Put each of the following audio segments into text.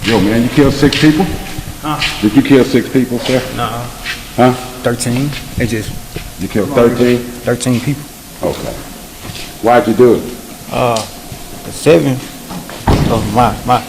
Yo, man, you killed 6 people? Huh? Did you kill 6 people, sir? No. Huh? 13. It just You killed 13? 13 people. Okay. Why'd you do it? The 7. Oh my.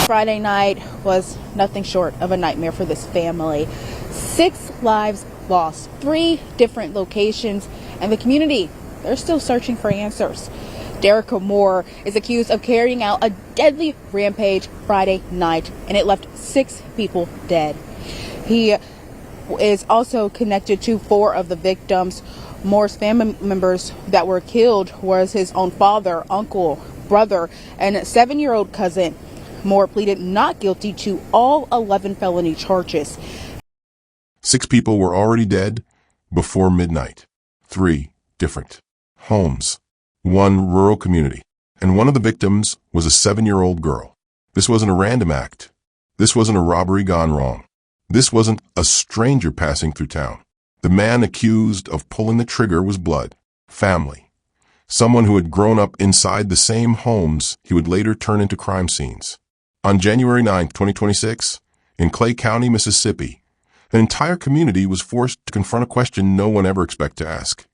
Friday night was nothing short of a nightmare for this family. 6 lives lost, 3 different locations, and the community, they're still searching for answers. Daricka Moore is accused of carrying out a deadly rampage Friday night, and it left 6 people dead. He is also connected to 4 of the victims. Moore's family members that were killed was his own father, uncle, brother, and 7-year-old cousin. Moore pleaded not guilty to all 11 felony charges. 6 people were already dead before midnight. 3 different homes, 1 rural community, and one of the victims was a 7-year-old girl. This wasn't a random act. This wasn't a robbery gone wrong. This wasn't a stranger passing through town. The man accused of pulling the trigger was blood, family, someone who had grown up inside the same homes he would later turn into crime scenes. On January 9, 2026, in Clay County, Mississippi, an entire community was forced to confront a question no one ever expected to ask.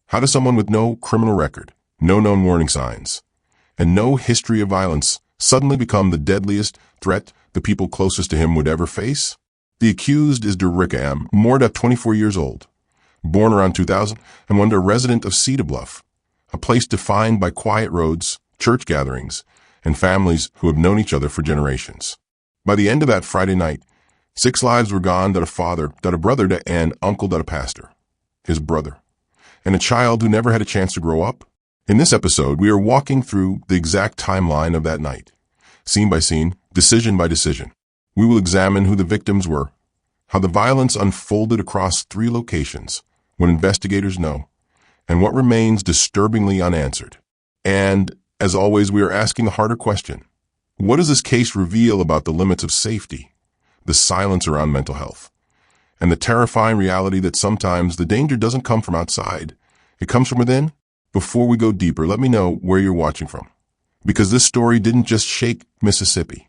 How does someone with no criminal record, no known warning signs, and no history of violence suddenly become the deadliest threat the people closest to him would ever face? The accused is Daricka M. Moore, 24 years old, born around 2000, and a resident of Cedar Bluff, a place defined by quiet roads, church gatherings, and families who have known each other for generations. By the end of that Friday night, 6 lives were gone: that a father, that a brother, that an uncle, that a pastor, his brother, and a child who never had a chance to grow up. In this episode, we are walking through the exact timeline of that night, scene by scene, decision by decision. We will examine who the victims were, how the violence unfolded across 3 locations, what investigators know, and what remains disturbingly unanswered. And, as always, we are asking the harder question. What does this case reveal about the limits of safety, the silence around mental health, and the terrifying reality that sometimes the danger doesn't come from outside, it comes from within? Before we go deeper, let me know where you're watching from, because this story didn't just shake Mississippi.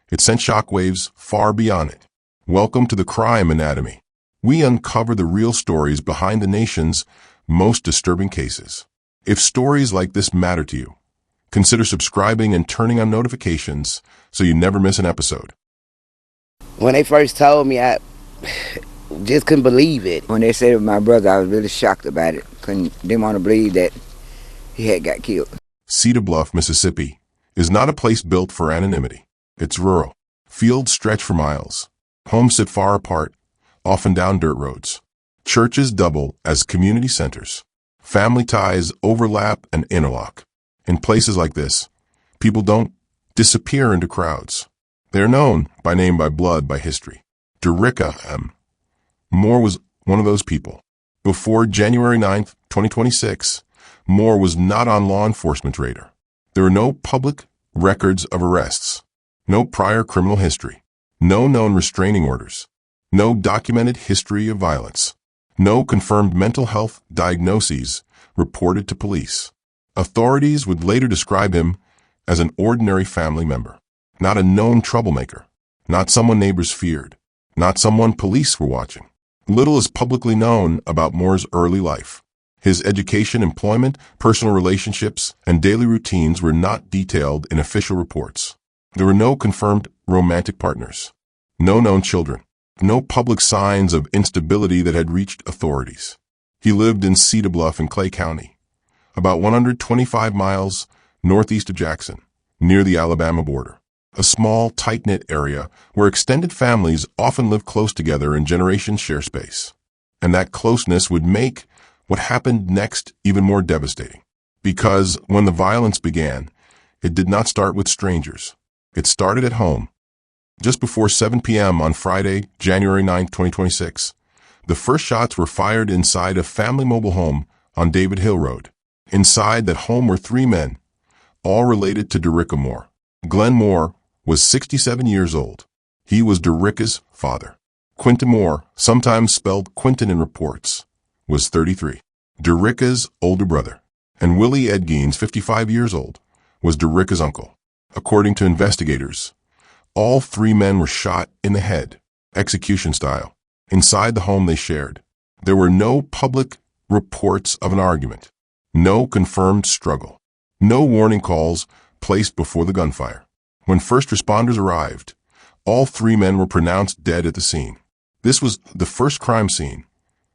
It sent shockwaves far beyond it. Welcome to the Crime Anatomy. We uncover the real stories behind the nation's most disturbing cases. If stories like this matter to you, consider subscribing and turning on notifications so you never miss an episode. When they first told me, I just couldn't believe it. When they said it was my brother, I was really shocked about it. Didn't want to believe that he had got killed. Cedar Bluff, Mississippi, is not a place built for anonymity. It's rural. Fields stretch for miles. Homes sit far apart, often down dirt roads. Churches double as community centers. Family ties overlap and interlock. In places like this, people don't disappear into crowds. They are known by name, by blood, by history. Daricka M. Moore was one of those people. Before January 9th, 2026, Moore was not on law enforcement radar. There were no public records of arrests, no prior criminal history, no known restraining orders, no documented history of violence, no confirmed mental health diagnoses reported to police. Authorities would later describe him as an ordinary family member, not a known troublemaker, not someone neighbors feared, not someone police were watching. Little is publicly known about Moore's early life. His education, employment, personal relationships, and daily routines were not detailed in official reports. There were no confirmed romantic partners, no known children, no public signs of instability that had reached authorities. He lived in Cedar Bluff in Clay County, about 125 miles northeast of Jackson, near the Alabama border. A small, tight-knit area where extended families often live close together and generations share space. And that closeness would make what happened next even more devastating. Because when the violence began, it did not start with strangers. It started at home. Just before 7 p.m. on Friday, January 9, 2026, the first shots were fired inside a family mobile home on David Hill Road. Inside that home were 3 men, all related to Daricka Moore. Glenn Moore was 67 years old. He was Daricka's father. Quentin Moore, sometimes spelled Quentin in reports, was 33. Daricka's older brother. and Willie Ed Geens, 55 years old, was Daricka's uncle. According to investigators, all three men were shot in the head, execution style, inside the home they shared. There were no public reports of an argument, no confirmed struggle, no warning calls placed before the gunfire. When first responders arrived, all three men were pronounced dead at the scene. This was the first crime scene,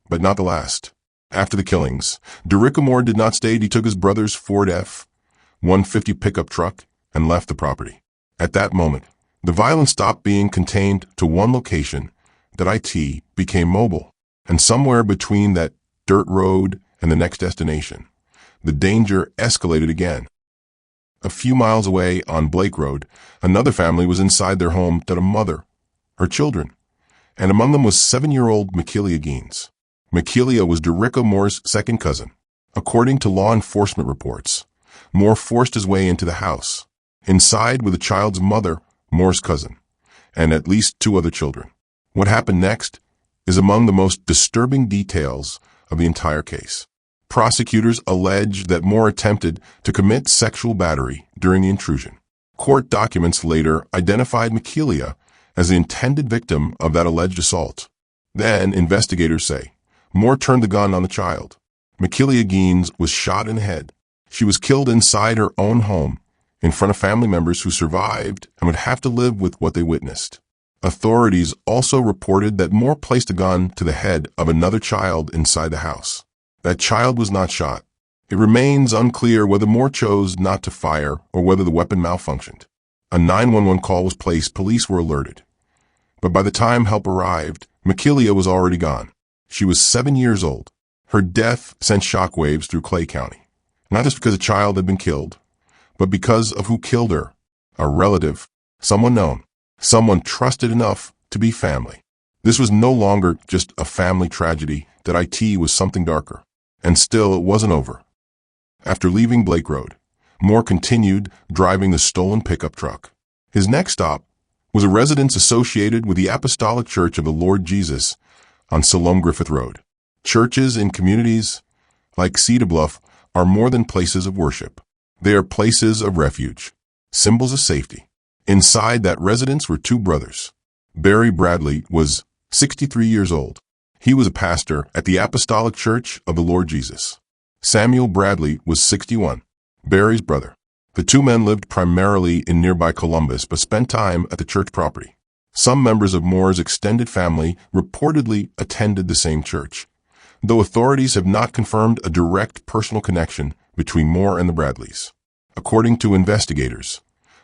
but not the last. After the killings, Daricka Moore did not stay. He took his brother's Ford F-150 pickup truck and left the property. At that moment, the violence stopped being contained to one location that IT became mobile, and somewhere between that dirt road and the next destination, the danger escalated again. A few miles away on Blake Road, another family was inside their home that a mother, her children, and among them was 7-year-old Makilia Geens. Makilia was Daricka Moore's second cousin. According to law enforcement reports, Moore forced his way into the house. Inside were the child's mother, Moore's cousin, and at least 2 other children. What happened next is among the most disturbing details of the entire case. Prosecutors allege that Moore attempted to commit sexual battery during the intrusion. Court documents later identified Makilia as the intended victim of that alleged assault. Then, investigators say, Moore turned the gun on the child. Makilia Geens was shot in the head. She was killed inside her own home, in front of family members who survived and would have to live with what they witnessed. Authorities also reported that Moore placed a gun to the head of another child inside the house. That child was not shot. It remains unclear whether Moore chose not to fire or whether the weapon malfunctioned. A 911 call was placed. Police were alerted. But by the time help arrived, Makilia was already gone. She was 7 years old. Her death sent shockwaves through Clay County, not just because a child had been killed, but because of who killed her, a relative, someone known, someone trusted enough to be family. This was no longer just a family tragedy. That IT was something darker. And still it wasn't over. After leaving Blake Road, Moore continued driving the stolen pickup truck. His next stop was a residence associated with the Apostolic Church of the Lord Jesus on Siloam Griffith Road. Churches in communities like Cedar Bluff are more than places of worship. They are places of refuge, symbols of safety. Inside that residence were 2 brothers. Barry Bradley was 63 years old. He was a pastor at the Apostolic Church of the Lord Jesus. Samuel Bradley was 61, Barry's brother. The 2 men lived primarily in nearby Columbus, but spent time at the church property. Some members of Moore's extended family reportedly attended the same church, though authorities have not confirmed a direct personal connection between Moore and the Bradleys. According to investigators,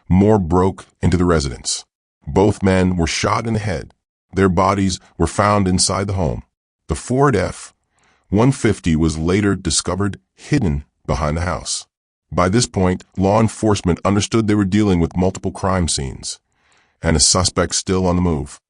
Moore broke into the residence. Both men were shot in the head. Their bodies were found inside the home. The Ford F-150 was later discovered hidden behind the house. By this point, law enforcement understood they were dealing with multiple crime scenes and a suspect still on the move.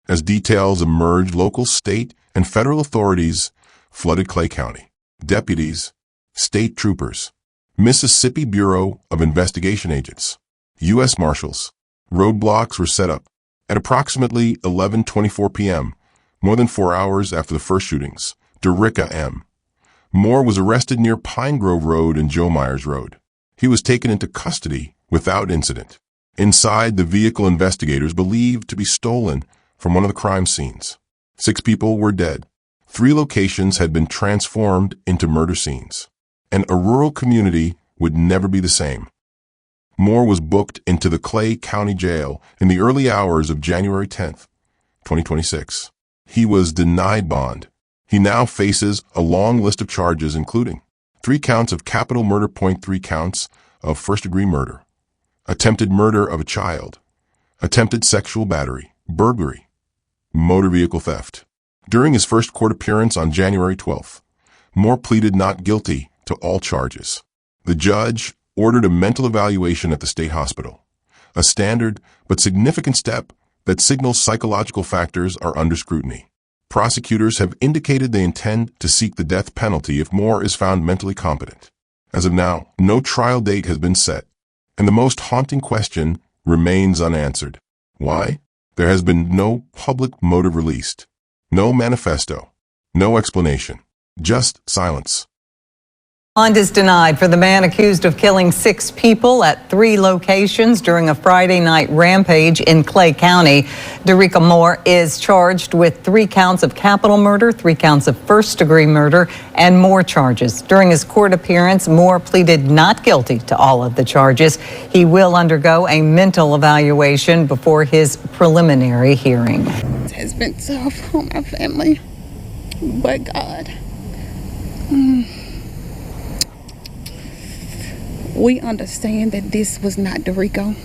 As details emerged, local, state, and federal authorities flooded Clay County. Deputies, state troopers, Mississippi Bureau of Investigation agents, U.S. Marshals. Roadblocks were set up. At approximately 11:24 p.m., more than 4 hours after the first shootings, Daricka M. Moore was arrested near Pine Grove Road and Joe Myers Road. He was taken into custody without incident. Inside, the vehicle investigators believed to be stolen from one of the crime scenes. 6 people were dead. 3 locations had been transformed into murder scenes. And a rural community would never be the same. Moore was booked into the Clay County Jail in the early hours of January 10th, 2026. He was denied bond. He now faces a long list of charges including 3 counts of capital murder, 3 counts of first-degree murder, attempted murder of a child, attempted sexual battery, burglary, motor vehicle theft. During his first court appearance on January 12th, Moore pleaded not guilty to all charges. The judge ordered a mental evaluation at the state hospital, a standard but significant step that signals psychological factors are under scrutiny. Prosecutors have indicated they intend to seek the death penalty if Moore is found mentally competent. As of now, no trial date has been set, and the most haunting question remains unanswered. Why? There has been no public motive released, no manifesto, no explanation, just silence. Bond is denied for the man accused of killing 6 people at 3 locations during a Friday night rampage in Clay County. Daricka Moore is charged with 3 counts of capital murder, 3 counts of first-degree murder, and more charges. During his court appearance, Moore pleaded not guilty to all of the charges. He will undergo a mental evaluation before his preliminary hearing. It has been tough on my family, but God. We understand that this was not Daricka.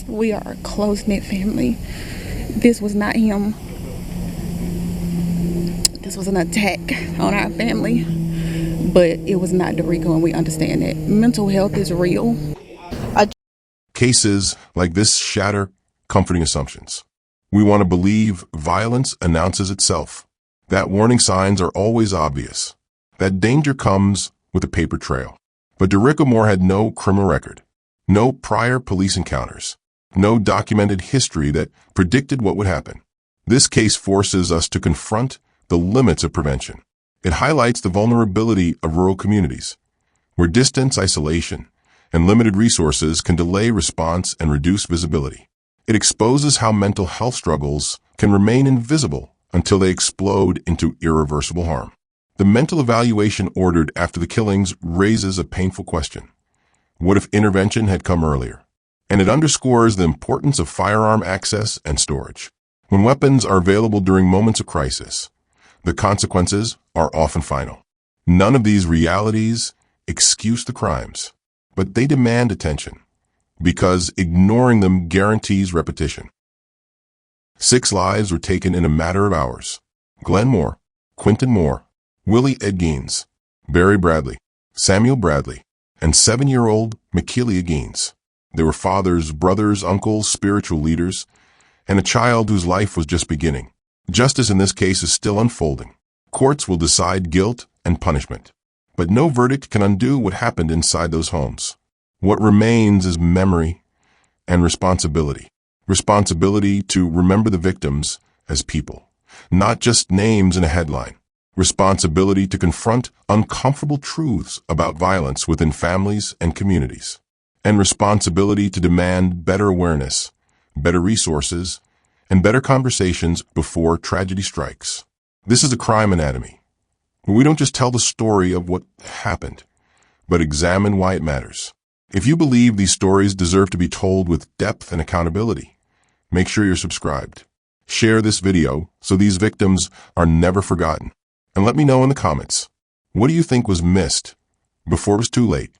We are a close-knit family. This was not him. This was an attack on our family, but it was not Daricka, and we understand that. Mental health is real. Cases like this shatter comforting assumptions. We want to believe violence announces itself, that warning signs are always obvious, that danger comes with a paper trail. But Daricka Moore had no criminal record, no prior police encounters, no documented history that predicted what would happen. This case forces us to confront the limits of prevention. It highlights the vulnerability of rural communities, where distance, isolation, and limited resources can delay response and reduce visibility. It exposes how mental health struggles can remain invisible until they explode into irreversible harm. The mental evaluation ordered after the killings raises a painful question. What if intervention had come earlier? And it underscores the importance of firearm access and storage. When weapons are available during moments of crisis, the consequences are often final. None of these realities excuse the crimes, but they demand attention, because ignoring them guarantees repetition. 6 lives were taken in a matter of hours. Glenn Moore, Quentin Moore, Willie Ed Gaines, Barry Bradley, Samuel Bradley, and 7-year-old Makilia Gaines. They were fathers, brothers, uncles, spiritual leaders, and a child whose life was just beginning. Justice in this case is still unfolding. Courts will decide guilt and punishment, but no verdict can undo what happened inside those homes. What remains is memory and responsibility. Responsibility to remember the victims as people, not just names in a headline. Responsibility to confront uncomfortable truths about violence within families and communities, and responsibility to demand better awareness, better resources, and better conversations before tragedy strikes. This is a crime anatomy. We don't just tell the story of what happened, but examine why it matters. If you believe these stories deserve to be told with depth and accountability, make sure you're subscribed. Share this video so these victims are never forgotten. And let me know in the comments, what do you think was missed before it was too late?